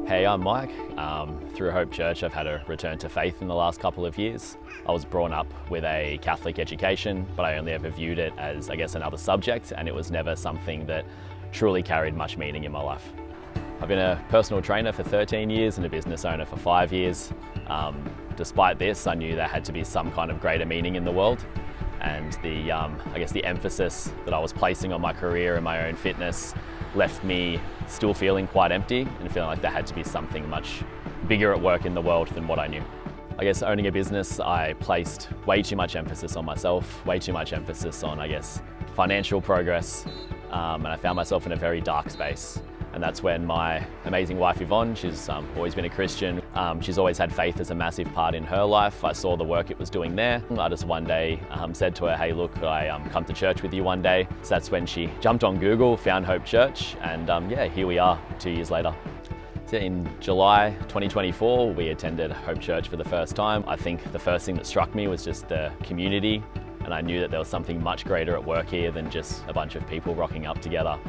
Hey, I'm Mike. Through Hope Church, I've had a return to faith in the last couple of years. I was brought up with a Catholic education, but I only ever viewed it as, another subject, and it was never something that truly carried much meaning in my life. I've been a personal trainer for 13 years and a business owner for 5 years. Despite this, I knew there had to be some kind of greater meaning in the world, and the emphasis that I was placing on my career and my own fitness left me still feeling quite empty and feeling like there had to be something much bigger at work in the world than what I knew. Owning a business, I placed way too much emphasis on myself, way too much emphasis on, financial progress, and I found myself in a very dark space. And that's when my amazing wife Yvonne, she's always been a Christian, she's always had faith as a massive part in her life. I saw the work it was doing there. I just one day said to her, hey look, could I come to church with you one day? So that's when she jumped on Google, found Hope Church, and here we are 2 years later. So in July 2024, we attended Hope Church for the first time. I think the first thing that struck me was just the community, and I knew that there was something much greater at work here than just a bunch of people rocking up together.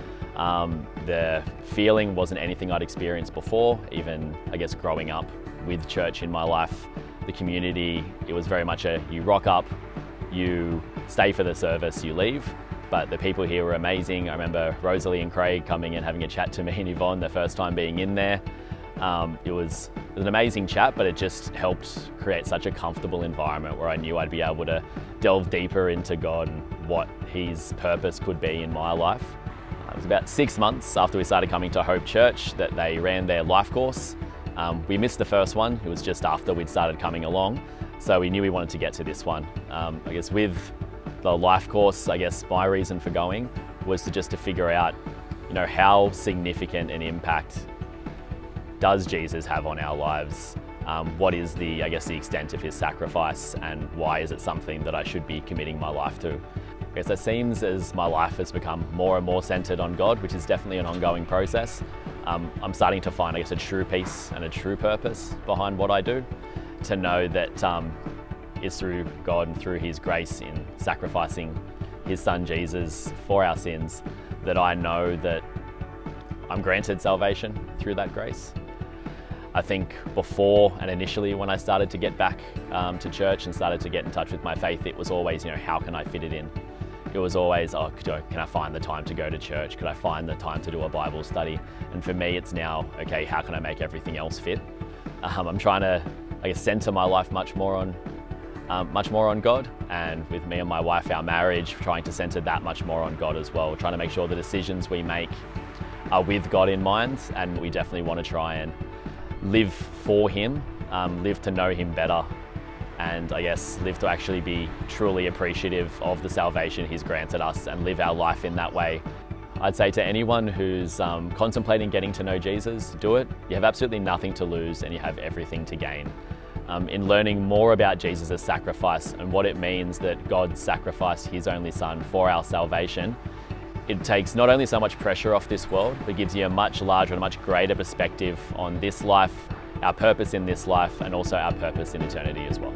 The feeling wasn't anything I'd experienced before, even growing up with church in my life. The community, it was very much you rock up, you stay for the service, you leave. But the people here were amazing. I remember Rosalie and Craig coming and having a chat to me and Yvonne the first time being in there. It was an amazing chat, but it just helped create such a comfortable environment where I knew I'd be able to delve deeper into God and what His purpose could be in my life. It was about 6 months after we started coming to Hope Church that they ran their life course. We missed the first one. It was just after we'd started coming along. So we knew we wanted to get to this one. With the life course, my reason for going was to figure out, how significant an impact does Jesus have on our lives? What is the extent of His sacrifice, and why is it something that I should be committing my life to? It seems as my life has become more and more centered on God, which is definitely an ongoing process. I'm starting to find, a true peace and a true purpose behind what I do. To know that it's through God and through His grace in sacrificing His Son Jesus for our sins that I know that I'm granted salvation through that grace. I think before and initially when I started to get back to church and started to get in touch with my faith, it was always, how can I fit it in? It was always, can I find the time to go to church? Could I find the time to do a Bible study? And for me, it's now, okay, how can I make everything else fit? I'm trying to, center my life much more on God, and with me and my wife, our marriage, trying to center that much more on God as well. Trying to make sure the decisions we make are with God in mind, and we definitely want to try and live for Him, live to know Him better, and live to actually be truly appreciative of the salvation He's granted us and live our life in that way. I'd say to anyone who's contemplating getting to know Jesus, do it. You have absolutely nothing to lose and you have everything to gain. In learning more about Jesus' sacrifice and what it means that God sacrificed His only Son for our salvation, it takes not only so much pressure off this world, but gives you a much larger and much greater perspective on this life, our purpose in this life, and also our purpose in eternity as well.